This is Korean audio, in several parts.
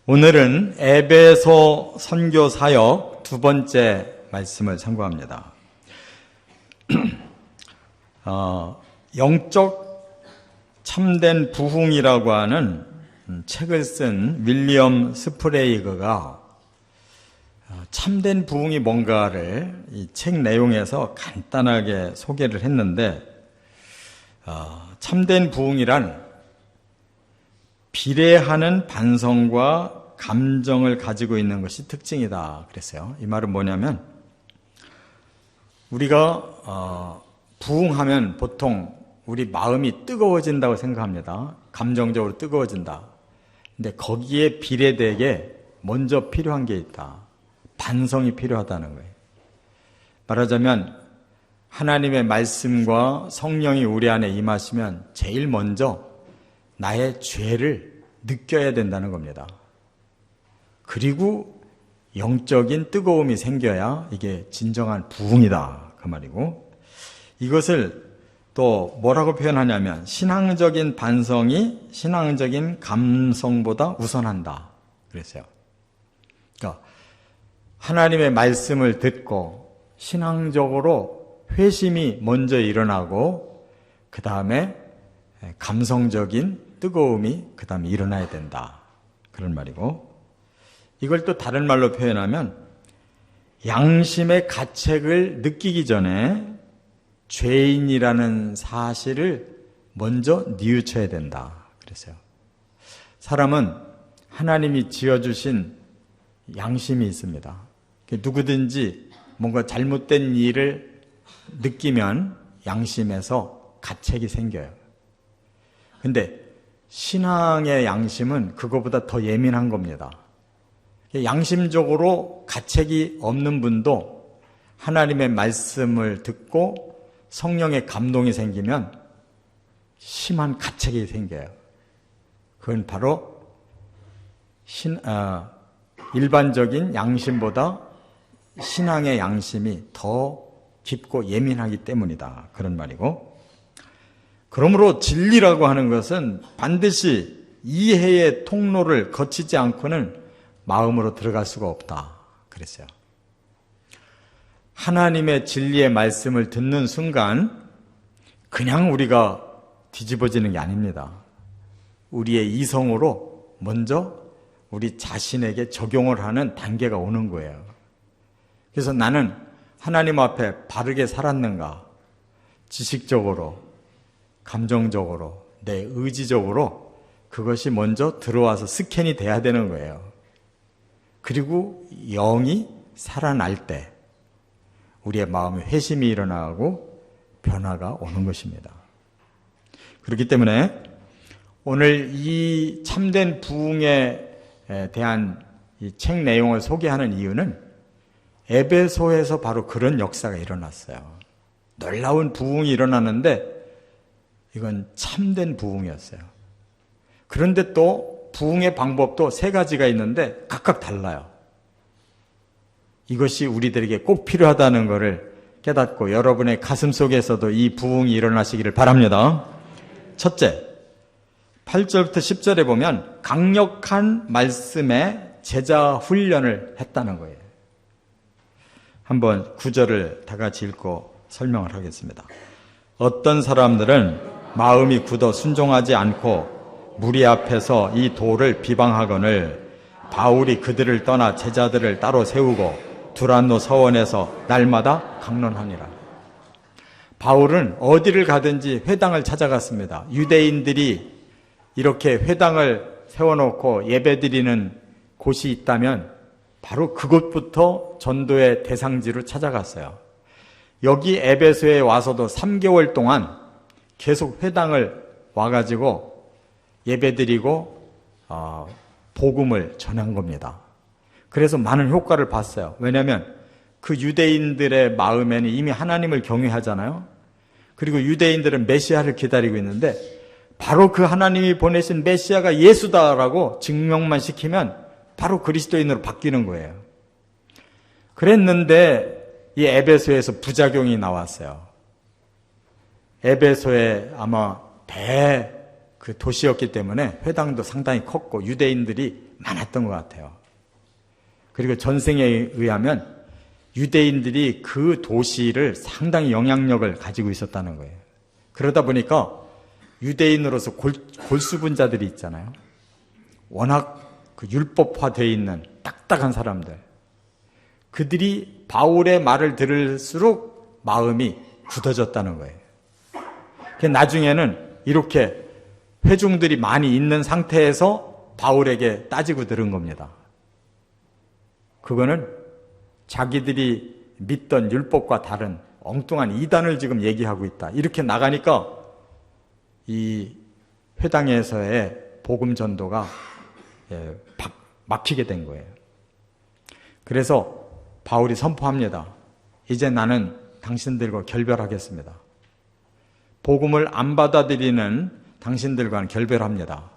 오늘은 에베소 선교 사역 두 번째 말씀을 참고합니다. 영적 참된 부흥이라고 하는 책을 쓴 윌리엄 스프레이거가 참된 부흥이 뭔가를 이 책 내용에서 간단하게 소개를 했는데, 참된 부흥이란 비례하는 반성과 감정을 가지고 있는 것이 특징이다 그랬어요. 이 말은 뭐냐면, 우리가 부흥하면 보통 우리 마음이 뜨거워진다고 생각합니다. 감정적으로 뜨거워진다. 근데 거기에 비례되게 먼저 필요한 게 있다. 반성이 필요하다는 거예요. 말하자면 하나님의 말씀과 성령이 우리 안에 임하시면 제일 먼저 나의 죄를 느껴야 된다는 겁니다. 그리고 영적인 뜨거움이 생겨야 이게 진정한 부흥이다 그 말이고, 이것을 또 뭐라고 표현하냐면 신앙적인 반성이 신앙적인 감성보다 우선한다 그랬어요. 그러니까 하나님의 말씀을 듣고 신앙적으로 회심이 먼저 일어나고 그 다음에 감성적인 뜨거움이 그 다음에 일어나야 된다 그런 말이고, 이걸 또 다른 말로 표현하면 양심의 가책을 느끼기 전에 죄인이라는 사실을 먼저 뉘우쳐야 된다 그랬어요. 사람은 하나님이 지어주신 양심이 있습니다. 누구든지 뭔가 잘못된 일을 느끼면 양심에서 가책이 생겨요. 근데 신앙의 양심은 그거보다 더 예민한 겁니다. 양심적으로 가책이 없는 분도 하나님의 말씀을 듣고 성령의 감동이 생기면 심한 가책이 생겨요. 그건 바로 일반적인 양심보다 신앙의 양심이 더 깊고 예민하기 때문이다 그런 말이고, 그러므로 진리라고 하는 것은 반드시 이해의 통로를 거치지 않고는 마음으로 들어갈 수가 없다 그랬어요. 하나님의 진리의 말씀을 듣는 순간 그냥 우리가 뒤집어지는 게 아닙니다. 우리의 이성으로 먼저 우리 자신에게 적용을 하는 단계가 오는 거예요. 그래서 나는 하나님 앞에 바르게 살았는가, 지식적으로, 감정적으로, 내 의지적으로 그것이 먼저 들어와서 스캔이 돼야 되는 거예요. 그리고 영이 살아날 때 우리의 마음에 회심이 일어나고 변화가 오는 것입니다. 그렇기 때문에 오늘 이 참된 부흥에 대한 이 책 내용을 소개하는 이유는 에베소에서 바로 그런 역사가 일어났어요. 놀라운 부흥이 일어났는데 이건 참된 부흥이었어요. 그런데 또 부흥의 방법도 세 가지가 있는데 각각 달라요. 이것이 우리들에게 꼭 필요하다는 것을 깨닫고 여러분의 가슴 속에서도 이 부흥이 일어나시기를 바랍니다. 첫째, 8절부터 10절에 보면 강력한 말씀에 제자 훈련을 했다는 거예요. 한번 9절을 다 같이 읽고 설명을 하겠습니다. 어떤 사람들은 마음이 굳어 순종하지 않고 무리 앞에서 이 도를 비방하거늘 바울이 그들을 떠나 제자들을 따로 세우고 두란노 서원에서 날마다 강론하니라. 바울은 어디를 가든지 회당을 찾아갔습니다. 유대인들이 이렇게 회당을 세워놓고 예배드리는 곳이 있다면 바로 그곳부터 전도의 대상지로 찾아갔어요. 여기 에베소에 와서도 3개월 동안 계속 회당을 와가지고 예배드리고 복음을 전한 겁니다. 그래서 많은 효과를 봤어요. 왜냐하면 그 유대인들의 마음에는 이미 하나님을 경외하잖아요. 그리고 유대인들은 메시아를 기다리고 있는데 바로 그 하나님이 보내신 메시아가 예수다라고 증명만 시키면 바로 그리스도인으로 바뀌는 거예요. 그랬는데 이 에베소에서 부작용이 나왔어요. 에베소에 아마 그 도시였기 때문에 회당도 상당히 컸고 유대인들이 많았던 것 같아요. 그리고 전생에 의하면 유대인들이 그 도시를 상당히 영향력을 가지고 있었다는 거예요. 그러다 보니까 유대인으로서 골수분자들이 있잖아요. 워낙 그 율법화되어 있는 딱딱한 사람들. 그들이 바울의 말을 들을수록 마음이 굳어졌다는 거예요. 나중에는 이렇게 회중들이 많이 있는 상태에서 바울에게 따지고 들은 겁니다. 그거는 자기들이 믿던 율법과 다른 엉뚱한 이단을 지금 얘기하고 있다. 이렇게 나가니까 이 회당에서의 복음 전도가 막히게 된 거예요. 그래서 바울이 선포합니다. 이제 나는 당신들과 결별하겠습니다. 복음을 안 받아들이는 당신들과는 결별합니다.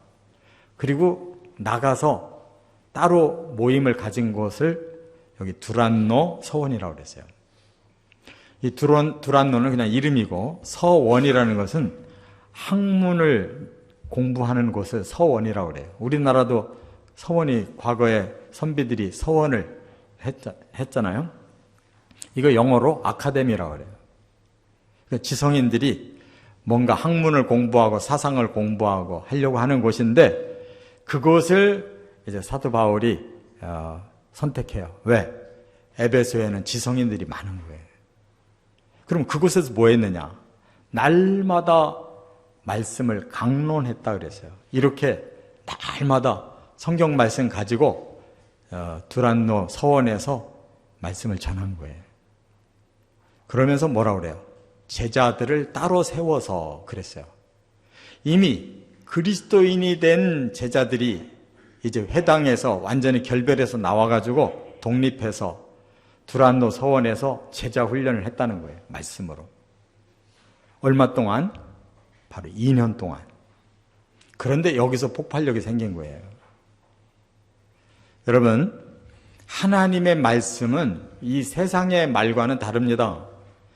그리고 나가서 따로 모임을 가진 곳을 여기 두란노 서원이라고 그랬어요. 이 두란노는 그냥 이름이고 서원이라는 것은 학문을 공부하는 곳을 서원이라고 그래요. 우리나라도 서원이 과거에 선비들이 서원을 했잖아요. 이거 영어로 아카데미라고 그래요. 그러니까 지성인들이 뭔가 학문을 공부하고 사상을 공부하고 하려고 하는 곳인데 그곳을 이제 사도 바울이 선택해요. 왜? 에베소에는 지성인들이 많은 거예요. 그럼 그곳에서 뭐 했느냐? 날마다 말씀을 강론했다 그랬어요. 이렇게 날마다 성경 말씀 가지고 두란노 서원에서 말씀을 전한 거예요. 그러면서 뭐라 그래요? 제자들을 따로 세워서 그랬어요. 이미 그리스도인이 된 제자들이 이제 회당에서 완전히 결별해서 나와가지고 독립해서 두란노 서원에서 제자 훈련을 했다는 거예요. 말씀으로. 얼마 동안? 바로 2년 동안. 그런데 여기서 폭발력이 생긴 거예요. 여러분, 하나님의 말씀은 이 세상의 말과는 다릅니다.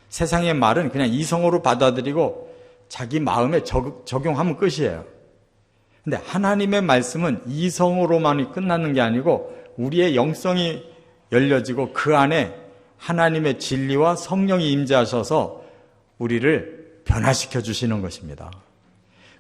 세상의 말은 그냥 이성으로 받아들이고 자기 마음에 적용하면 끝이에요. 근데 하나님의 말씀은 이성으로만이 끝나는 게 아니고 우리의 영성이 열려지고 그 안에 하나님의 진리와 성령이 임재하셔서 우리를 변화시켜 주시는 것입니다.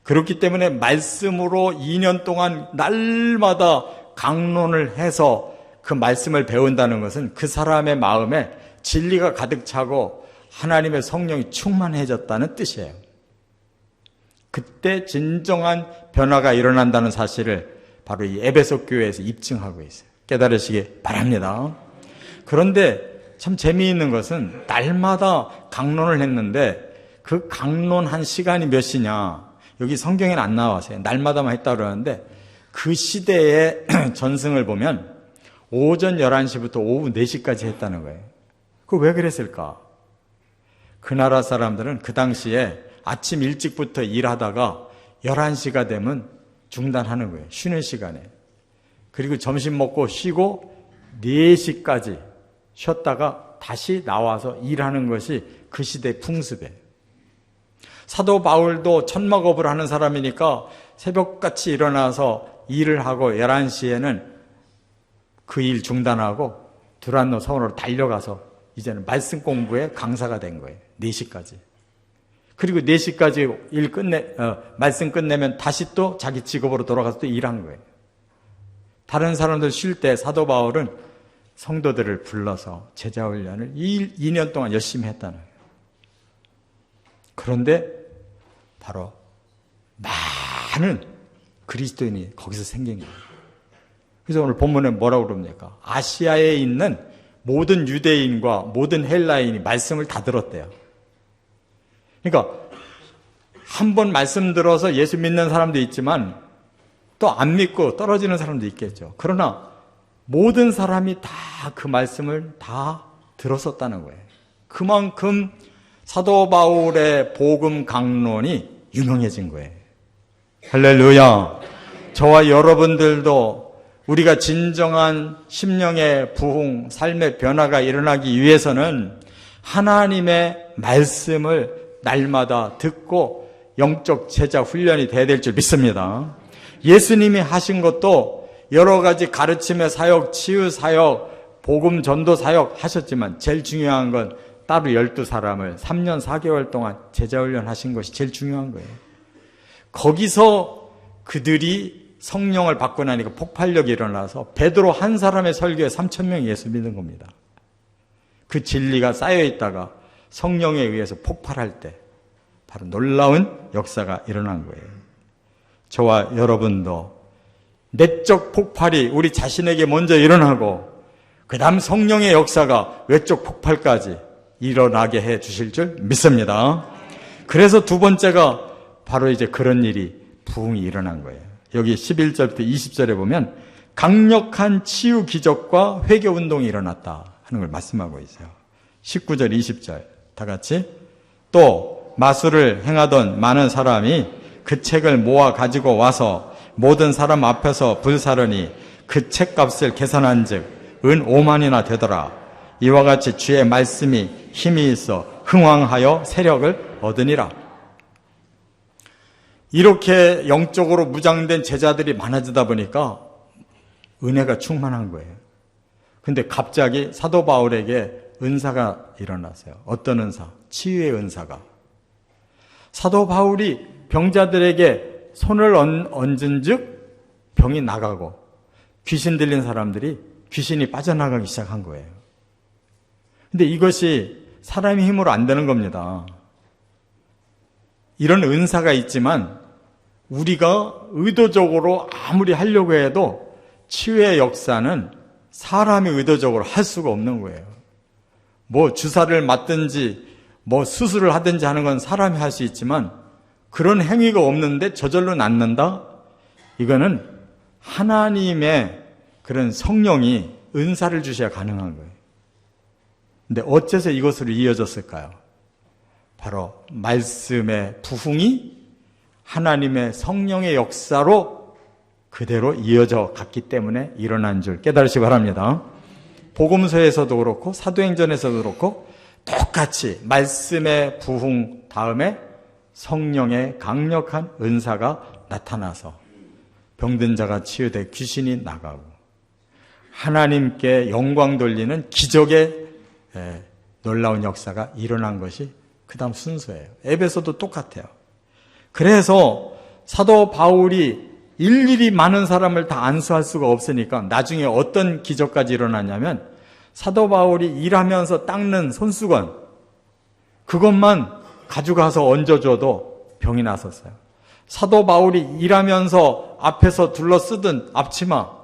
그렇기 때문에 말씀으로 2년 동안 날마다 강론을 해서 그 말씀을 배운다는 것은 그 사람의 마음에 진리가 가득 차고 하나님의 성령이 충만해졌다는 뜻이에요. 그때 진정한 변화가 일어난다는 사실을 바로 이 에베소 교회에서 입증하고 있어요. 깨달으시기 바랍니다. 그런데 참 재미있는 것은 날마다 강론을 했는데 그 강론한 시간이 몇 시냐? 여기 성경에는 안 나와서요. 날마다만 했다고 그러는데 그 시대의 전승을 보면 오전 11시부터 오후 4시까지 했다는 거예요. 그거 왜 그랬을까? 그 나라 사람들은 그 당시에 아침 일찍부터 일하다가 11시가 되면 중단하는 거예요. 쉬는 시간에. 그리고 점심 먹고 쉬고 4시까지 쉬었다가 다시 나와서 일하는 것이 그 시대의 풍습이에요. 사도 바울도 천막업을 하는 사람이니까 새벽같이 일어나서 일을 하고 11시에는 그 일 중단하고 두란노 서원으로 달려가서 이제는 말씀 공부에 강사가 된 거예요. 4시까지. 그리고 4시까지 말씀 끝내면 다시 또 자기 직업으로 돌아가서 또 일한 거예요. 다른 사람들 쉴 때 사도 바울은 성도들을 불러서 제자 훈련을 2년 동안 열심히 했다는 거예요. 그런데 바로 많은 그리스도인이 거기서 생긴 거예요. 그래서 오늘 본문에 뭐라고 그럽니까? 아시아에 있는 모든 유대인과 모든 헬라인이 말씀을 다 들었대요. 그러니까 한 번 말씀 들어서 예수 믿는 사람도 있지만 또 안 믿고 떨어지는 사람도 있겠죠. 그러나 모든 사람이 다 그 말씀을 다 들었었다는 거예요. 그만큼 사도 바울의 복음 강론이 유명해진 거예요. 할렐루야. 저와 여러분들도 우리가 진정한 심령의 부흥, 삶의 변화가 일어나기 위해서는 하나님의 말씀을 날마다 듣고 영적 제자 훈련이 돼야 될 줄 믿습니다. 예수님이 하신 것도 여러 가지 가르침의 사역, 치유 사역, 복음 전도 사역 하셨지만 제일 중요한 건 따로 12사람을 3년 4개월 동안 제자훈련 하신 것이 제일 중요한 거예요. 거기서 그들이 성령을 받고 나니까 폭발력이 일어나서 베드로 한 사람의 설교에 3,000명이 예수 믿는 겁니다. 그 진리가 쌓여있다가 성령에 의해서 폭발할 때 바로 놀라운 역사가 일어난 거예요. 저와 여러분도 내적 폭발이 우리 자신에게 먼저 일어나고 그 다음 성령의 역사가 외적 폭발까지 일어나게 해 주실 줄 믿습니다. 그래서 두 번째가 바로 이제 그런 일이 부흥이 일어난 거예요. 여기 11절부터 20절에 보면 강력한 치유 기적과 회개 운동이 일어났다 하는 걸 말씀하고 있어요. 19절, 20절 다 같이 또 마술을 행하던 많은 사람이 그 책을 모아 가지고 와서 모든 사람 앞에서 불사르니 그 책값을 계산한 즉 은 5만이나 되더라. 이와 같이 주의 말씀이 힘이 있어 흥왕하여 세력을 얻으니라. 이렇게 영적으로 무장된 제자들이 많아지다 보니까 은혜가 충만한 거예요. 근데 갑자기 사도 바울에게 은사가 일어났어요. 어떤 은사? 치유의 은사가. 사도 바울이 병자들에게 손을 얹은 즉 병이 나가고 귀신 들린 사람들이 귀신이 빠져나가기 시작한 거예요. 근데 이것이 사람의 힘으로 안 되는 겁니다. 이런 은사가 있지만 우리가 의도적으로 아무리 하려고 해도 치유의 역사는 사람이 의도적으로 할 수가 없는 거예요. 뭐 주사를 맞든지 뭐 수술을 하든지 하는 건 사람이 할 수 있지만 그런 행위가 없는데 저절로 낫는다? 이거는 하나님의 그런 성령이 은사를 주셔야 가능한 거예요. 근데 어째서 이것으로 이어졌을까요? 바로 말씀의 부흥이 하나님의 성령의 역사로 그대로 이어져 갔기 때문에 일어난 줄 깨달으시기 바랍니다. 복음서에서도 그렇고 사도행전에서도 그렇고 똑같이 말씀의 부흥 다음에 성령의 강력한 은사가 나타나서 병든 자가 치유돼 귀신이 나가고 하나님께 영광 돌리는 기적의 놀라운 역사가 일어난 것이 그 다음 순서예요. 에베소도 똑같아요. 그래서 사도 바울이 일일이 많은 사람을 다 안수할 수가 없으니까 나중에 어떤 기적까지 일어나냐면 사도 바울이 일하면서 닦는 손수건 그것만 가져가서 얹어줘도 병이 났었어요. 사도 바울이 일하면서 앞에서 둘러쓰던 앞치마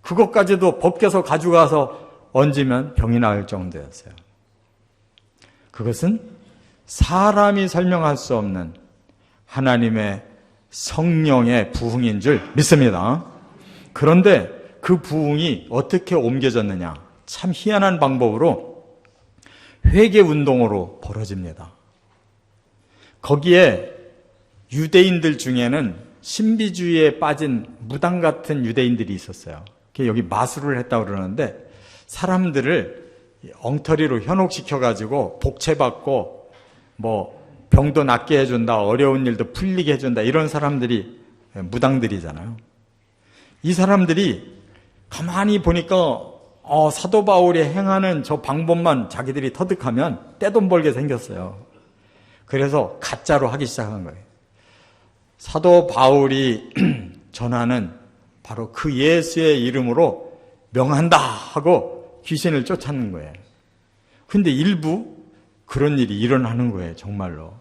그것까지도 벗겨서 가져가서 얹으면 병이 나을 정도였어요. 그것은 사람이 설명할 수 없는 하나님의 성령의 부흥인 줄 믿습니다. 그런데 그 부흥이 어떻게 옮겨졌느냐? 참 희한한 방법으로 회개 운동으로 벌어집니다. 거기에 유대인들 중에는 신비주의에 빠진 무당 같은 유대인들이 있었어요. 여기 마술을 했다고 그러는데 사람들을 엉터리로 현혹시켜가지고 복채받고 뭐 병도 낫게 해준다, 어려운 일도 풀리게 해준다 이런 사람들이 무당들이잖아요. 이 사람들이 가만히 보니까 사도 바울이 행하는 저 방법만 자기들이 터득하면 떼돈 벌게 생겼어요. 그래서 가짜로 하기 시작한 거예요. 사도 바울이 전하는 바로 그 예수의 이름으로 명한다 하고 귀신을 쫓아내는 거예요. 근데 일부 그런 일이 일어나는 거예요, 정말로.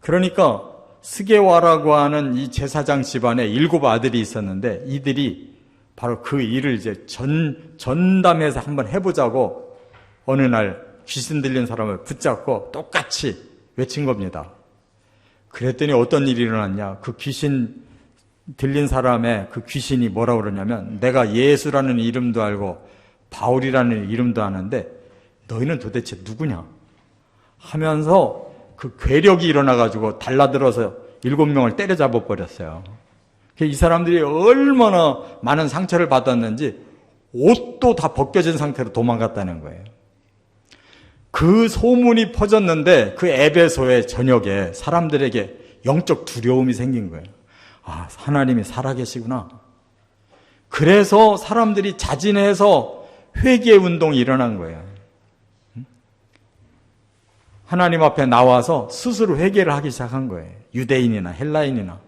그러니까 스게와라고 하는 이 제사장 집안에 7 아들이 있었는데 이들이 바로 그 일을 이제 전담해서 한번 해보자고 어느 날 귀신 들린 사람을 붙잡고 똑같이 외친 겁니다. 그랬더니 어떤 일이 일어났냐? 그 귀신 들린 사람의 그 귀신이 뭐라고 그러냐면 내가 예수라는 이름도 알고 바울이라는 이름도 아는데 너희는 도대체 누구냐? 하면서 그 괴력이 일어나가지고 달라들어서 7명을 때려잡아 버렸어요. 이 사람들이 얼마나 많은 상처를 받았는지 옷도 다 벗겨진 상태로 도망갔다는 거예요. 그 소문이 퍼졌는데 그 에베소의 저녁에 사람들에게 영적 두려움이 생긴 거예요. 아, 하나님이 살아계시구나. 그래서 사람들이 자진해서 회개 운동이 일어난 거예요. 하나님 앞에 나와서 스스로 회개를 하기 시작한 거예요. 유대인이나 헬라인이나.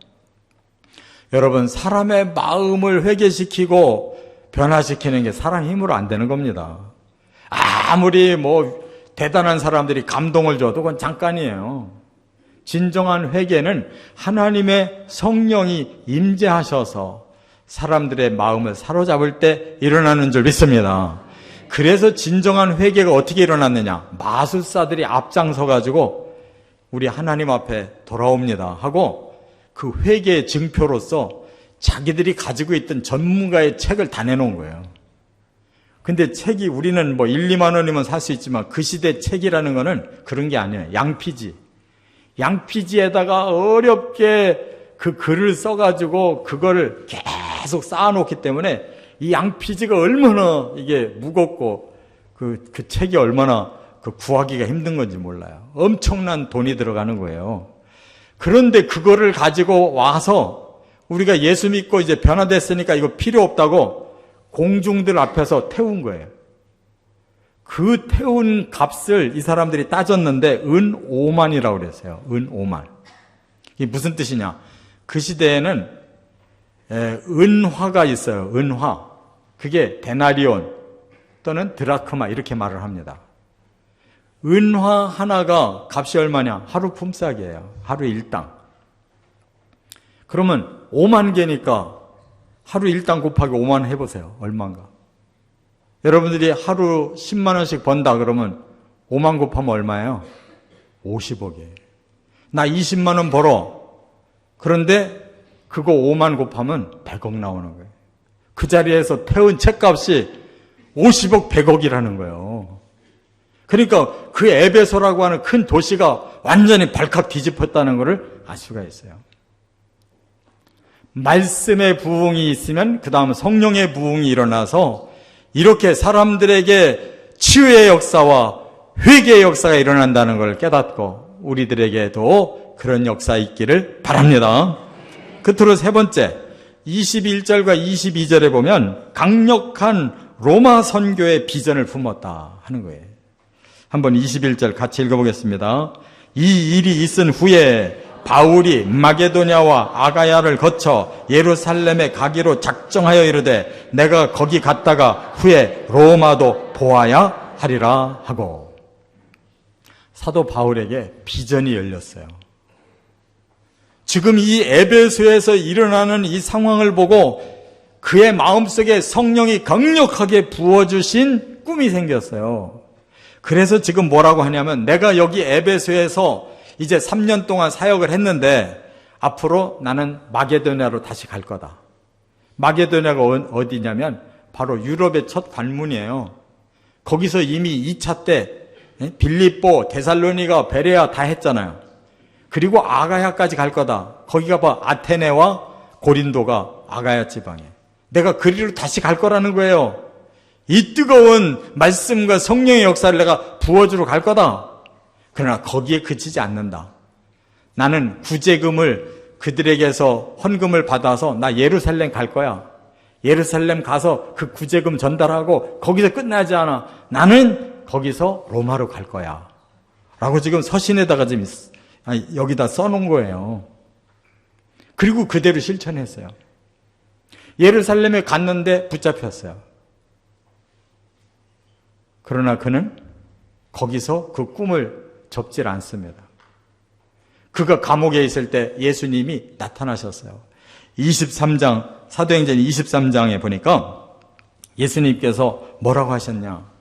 여러분, 사람의 마음을 회개시키고 변화시키는 게 사람 힘으로 안 되는 겁니다. 아무리 대단한 사람들이 감동을 줘도 그건 잠깐이에요. 진정한 회개는 하나님의 성령이 임재하셔서 사람들의 마음을 사로잡을 때 일어나는 줄 믿습니다. 그래서 진정한 회개가 어떻게 일어났느냐? 마술사들이 앞장서 가지고 우리 하나님 앞에 돌아옵니다 하고 그 회개의 증표로서 자기들이 가지고 있던 전문가의 책을 다 내놓은 거예요. 근데 책이 우리는 1, 2만 원이면 살 수 있지만 그 시대 책이라는 거는 그런 게 아니에요. 양피지. 양피지에다가 어렵게 그 글을 써가지고 그거를 계속 쌓아놓기 때문에 이 양피지가 얼마나 이게 무겁고 그 책이 얼마나 구하기가 힘든 건지 몰라요. 엄청난 돈이 들어가는 거예요. 그런데 그거를 가지고 와서 우리가 예수 믿고 이제 변화됐으니까 이거 필요 없다고 공중들 앞에서 태운 거예요. 그 태운 값을 이 사람들이 따졌는데 은 5만이라고 그랬어요. 은 5만. 이게 무슨 뜻이냐? 그 시대에는 은화가 있어요. 은화. 그게 데나리온 또는 드라크마 이렇게 말을 합니다. 은화 하나가 값이 얼마냐? 하루 품삯이에요. 하루 일당. 그러면 5만 개니까 하루 일당 곱하기 5만 해보세요. 얼마인가? 여러분들이 하루 10만 원씩 번다 그러면 5만 곱하면 얼마예요? 50억이에요. 나 20만 원 벌어. 그런데 그거 5만 곱하면 100억 나오는 거예요. 그 자리에서 태운 책값이 50억, 100억이라는 거예요. 그러니까 그 에베소라고 하는 큰 도시가 완전히 발칵 뒤집혔다는 것을 알 수가 있어요. 말씀의 부흥이 있으면 그 다음 성령의 부흥이 일어나서 이렇게 사람들에게 치유의 역사와 회개의 역사가 일어난다는 걸 깨닫고 우리들에게도 그런 역사 있기를 바랍니다. 끝으로 세 번째, 21절과 22절에 보면 강력한 로마 선교의 비전을 품었다 하는 거예요. 한번 21절 같이 읽어보겠습니다. 이 일이 있은 후에 바울이 마게도냐와 아가야를 거쳐 예루살렘에 가기로 작정하여 이르되 내가 거기 갔다가 후에 로마도 보아야 하리라 하고, 사도 바울에게 비전이 열렸어요. 지금 이 에베소에서 일어나는 이 상황을 보고 그의 마음속에 성령이 강력하게 부어주신 꿈이 생겼어요. 그래서 지금 뭐라고 하냐면 내가 여기 에베소에서 이제 3년 동안 사역을 했는데 앞으로 나는 마게도냐로 다시 갈 거다. 마게도냐가 어디냐면 바로 유럽의 첫 관문이에요. 거기서 이미 2차 때 빌립보, 데살로니가, 베레아 다 했잖아요. 그리고 아가야까지 갈 거다. 거기가 봐 아테네와 고린도가 아가야 지방에. 내가 그리로 다시 갈 거라는 거예요. 이 뜨거운 말씀과 성령의 역사를 내가 부어주러 갈 거다. 그러나 거기에 그치지 않는다. 나는 구제금을 그들에게서 헌금을 받아서 나 예루살렘 갈 거야. 예루살렘 가서 그 구제금 전달하고 거기서 끝나지 않아. 나는 거기서 로마로 갈 거야. 라고 지금 서신에다가 지금 여기다 써놓은 거예요. 그리고 그대로 실천했어요. 예루살렘에 갔는데 붙잡혔어요. 그러나 그는 거기서 그 꿈을 접질 않습니다. 그가 감옥에 있을 때 예수님이 나타나셨어요. 23장, 사도행전 23장에 보니까 예수님께서 뭐라고 하셨냐?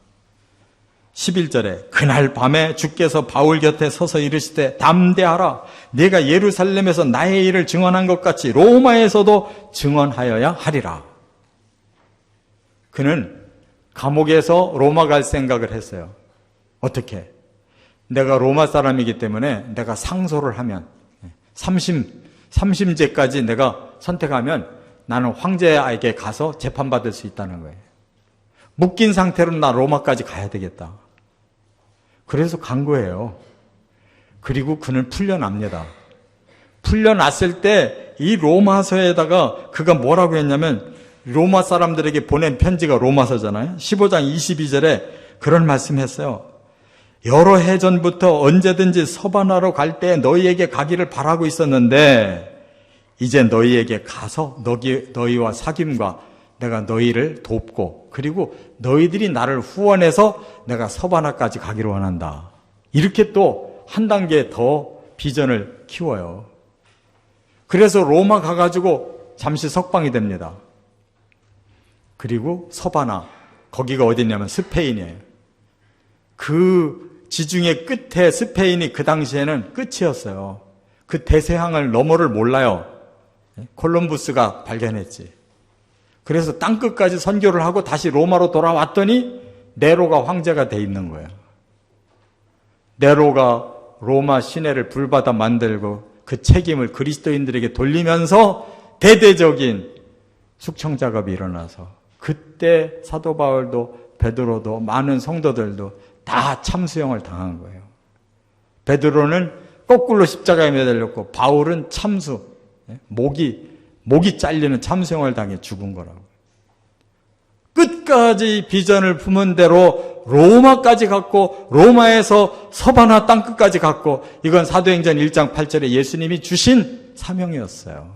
11절에 그날 밤에 주께서 바울 곁에 서서 이르시되 담대하라. 네가 예루살렘에서 나의 일을 증언한 것 같이 로마에서도 증언하여야 하리라. 그는 감옥에서 로마 갈 생각을 했어요. 어떻게? 내가 로마 사람이기 때문에 내가 상소를 하면 30제까지 내가 선택하면 나는 황제에게 가서 재판받을 수 있다는 거예요. 묶인 상태로 나 로마까지 가야 되겠다. 그래서 간 거예요. 그리고 그는 풀려납니다. 풀려났을 때 이 로마서에다가 그가 뭐라고 했냐면 로마 사람들에게 보낸 편지가 로마서잖아요. 15장 22절에 그런 말씀했어요. 여러 해 전부터 언제든지 서바나로 갈 때 너희에게 가기를 바라고 있었는데 이제 너희에게 가서 너희와 사귐과 내가 너희를 돕고 그리고 너희들이 나를 후원해서 내가 서바나까지 가기를 원한다. 이렇게 또 한 단계 더 비전을 키워요. 그래서 로마 가가지고 잠시 석방이 됩니다. 그리고 서바나, 거기가 어디냐면 스페인이에요. 그 지중해 끝에 스페인이 그 당시에는 끝이었어요. 그 대서양을 너머를 몰라요. 콜럼부스가 발견했지. 그래서 땅끝까지 선교를 하고 다시 로마로 돌아왔더니 네로가 황제가 돼 있는 거예요. 네로가 로마 시내를 불받아 만들고 그 책임을 그리스도인들에게 돌리면서 대대적인 숙청 작업이 일어나서 그때 사도 바울도 베드로도 많은 성도들도 다 참수형을 당한 거예요. 베드로는 거꾸로 십자가에 매달렸고 바울은 참수, 목이 잘리는 참수형을 당해 죽은 거라고. 끝까지 비전을 품은 대로 로마까지 갔고 로마에서 서바나 땅끝까지 갔고 이건 사도행전 1장 8절에 예수님이 주신 사명이었어요.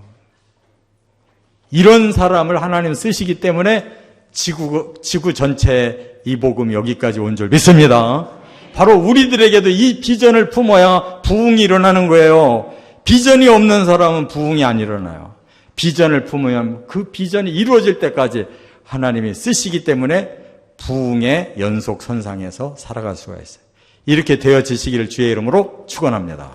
이런 사람을 하나님 쓰시기 때문에 지구 전체에 이 복음이 여기까지 온 줄 믿습니다. 바로 우리들에게도 이 비전을 품어야 부흥이 일어나는 거예요. 비전이 없는 사람은 부흥이 안 일어나요. 비전을 품으면 그 비전이 이루어질 때까지 하나님이 쓰시기 때문에 부흥의 연속선상에서 살아갈 수가 있어요. 이렇게 되어지시기를 주의 이름으로 축원합니다.